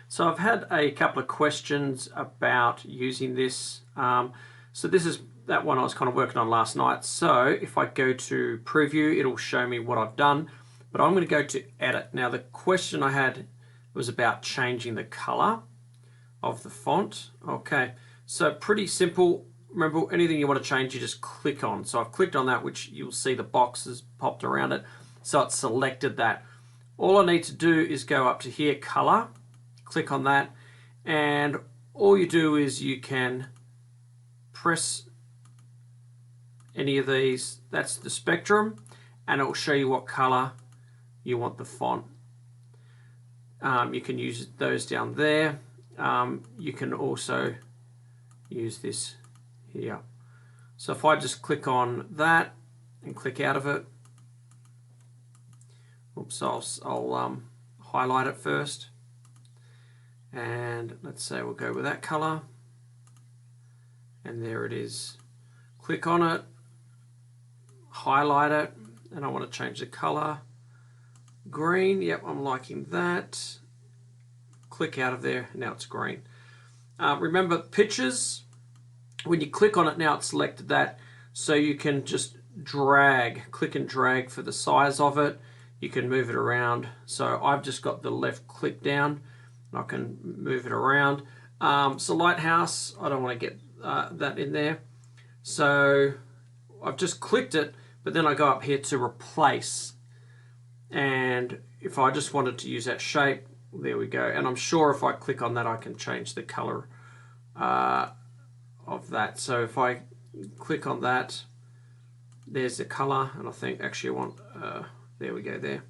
So I've had a couple of questions about using this. So this is that one I was kind of working on last night. So if I go to preview, it'll show me what I've done, but I'm going to go to edit. Now the question I had was about changing the color of the font. Okay, so pretty simple. Remember, anything you want to change, you just click on. So I've clicked on that, which you'll see the boxes popped around it. So it's selected that. All I need to do is go up to here, color, click on that, and all you do is you can press any of these. That's the spectrum, and it will show you what color you want the font. You can use those down there. You can also use this here. So if I just click on that and click out of it, oops, I'll highlight it first, and let's say we'll go with that color, and there it is. Click on it, highlight it, and I want to change the color. Green, yep, I'm liking that. Click out of there, now it's green. Remember pictures, when you click on it now it's selected that, so you can just drag, click and drag for the size of it. You can move it around. So I've just got the left click down, and I can move it around. So Lighthouse, I don't want to get that in there. So I've just clicked it, but then I go up here to replace. And if I just wanted to use that shape, there we go. And I'm sure if I click on that, I can change the color of that. So if I click on that, there's the color, and I think actually I want, there we go there.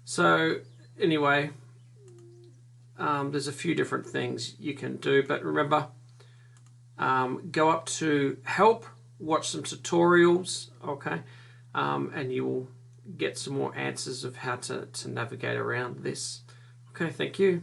So anyway, there's a few different things you can do, but remember, go up to help, watch some tutorials, okay, and you will get some more answers of how to navigate around this. Okay, thank you.